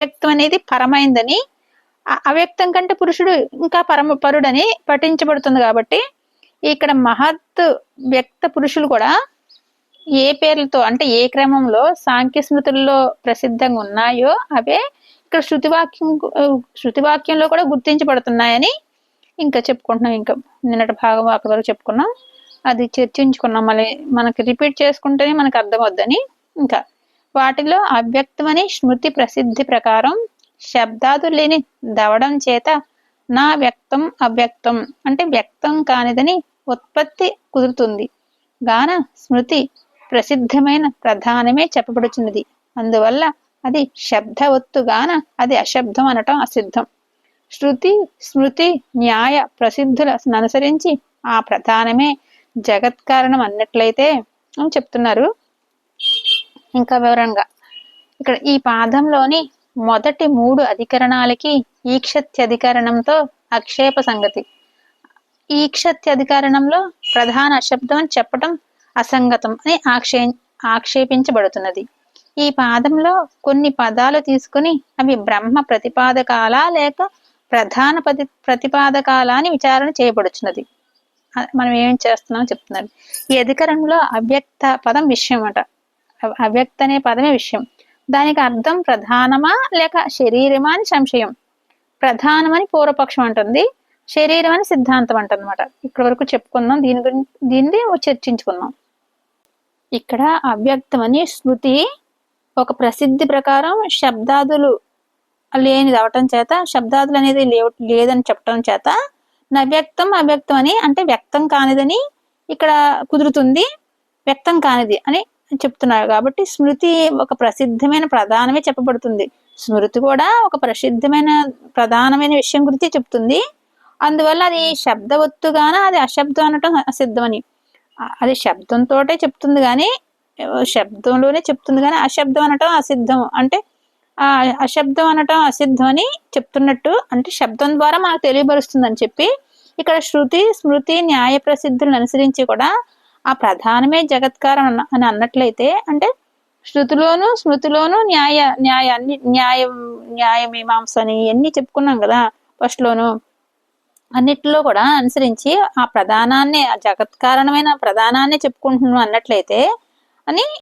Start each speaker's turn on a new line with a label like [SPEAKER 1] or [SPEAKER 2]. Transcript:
[SPEAKER 1] వ్యక్తం అనేది పరమైందని, అవ్యక్తం కంటే పురుషుడు ఇంకా పరుడని పఠించబడుతుంది కాబట్టి ఇక్కడ మహత్ వ్యక్త పురుషులు కూడా ఏ పేర్లతో అంటే ఏ క్రమంలో సాంఖ్య స్మృతుల్లో ప్రసిద్ధంగా ఉన్నాయో అవే ఇక్కడ శృతివాక్యంలో కూడా గుర్తించబడుతున్నాయని ఇంకా చెప్పుకుంటున్నాం. ఇంకా నిన్నటి భాగం అక్కడి వరకు చెప్పుకున్నాం, అది చర్చించుకున్నాం. మళ్ళీ మనకి రిపీట్ చేసుకుంటేనే మనకు అర్థమవుద్దని. ఇంకా వాటిలో అవ్యక్తమని స్మృతి ప్రసిద్ధి ప్రకారం శబ్దాదు లేని దవడం చేత నా వ్యక్తం అవ్యక్తం అంటే వ్యక్తం కానిదని ఉత్పత్తి కుదురుతుంది గాన స్మృతి ప్రసిద్ధమైన ప్రధానమే చెప్పబడుచున్నది. అందువల్ల అది శబ్దవత్తుగాన అది అశబ్దం అనటం అసిద్ధం. శృతి స్మృతి న్యాయ ప్రసిద్ధులను అనుసరించి ఆ ప్రధానమే జగత్కారణం అన్నట్లయితే అని చెప్తున్నారు. ఇంకా వివరంగా ఇక్కడ ఈ పాదంలోని మొదటి 3 అధికరణాలకి ఈక్షత్యధికరణంతో అక్షేప సంగతి. ఈక్షత్యధికరణంలో ప్రధాన అశబ్దం అని చెప్పటం అసంగతం అని ఆక్షేపించబడుతున్నది. ఈ పాదంలో కొన్ని పదాలు తీసుకుని అవి బ్రహ్మ ప్రతిపాదకాలా లేక ప్రధాన ప్రతిపాదకాలా అని విచారణ చేయబడుచున్నది. మనం ఏం చేస్తున్నాం చెప్తున్నారు. ఈ అధికరణంలో అవ్యక్త పదం విషయం అట. అవ్యక్త అనే పదమే విషయం. దానికి అర్థం ప్రధానమా లేక శరీరమా అని సంశయం. ప్రధానమని పూర్వపక్షం అంటుంది, శరీరం అని సిద్ధాంతం అంటన్నమాట. ఇక్కడ వరకు చెప్పుకుందాం, దీన్ని చర్చించుకుందాం. ఇక్కడ అవ్యక్తమని స్మృతి ఒక ప్రసిద్ధి ప్రకారం శబ్దాదులు లేనిది అవటం చేత, శబ్దాదులు అనేది లేదని చెప్పటం చేత నవ్యక్తం అవ్యక్తం అని అంటే వ్యక్తం కానిదని ఇక్కడ కుదురుతుంది, వ్యక్తం కానిది అని చెప్తున్నారు. కాబట్టి స్మృతి ఒక ప్రసిద్ధమైన ప్రధానమే చెప్పబడుతుంది. స్మృతి కూడా ఒక ప్రసిద్ధమైన ప్రధానమైన విషయం గురించి చెప్తుంది. అందువల్ల అది శబ్దవత్తుగాన అది అశబ్దం అనటం అసిద్ధమని. అది శబ్దంతో చెప్తుంది కానీ, శబ్దంలోనే చెప్తుంది కానీ అశబ్దం అనటం అసిద్ధం. అంటే ఆ అశబ్దం అనటం అసిద్ధం అని చెప్తున్నట్టు, అంటే శబ్దం ద్వారా మనకు తెలియబరుస్తుంది అని చెప్పి ఇక్కడ శృతి స్మృతి న్యాయ ప్రసిద్ధులను అనుసరించి కూడా ఆ ప్రధానమే జగత్కారం అని అన్నట్లయితే, అంటే శృతిలోను స్మృతిలోను న్యాయ మీమాంస అని ఇవన్నీ చెప్పుకున్నాం కదా ఫస్ట్ లోను. అన్నిటిలో కూడా అనుసరించి ఆ ప్రధానాన్ని, ఆ జగత్కారణమైన ప్రధానాన్ని చెప్పుకుంటున్నాం అన్నట్లయితే అని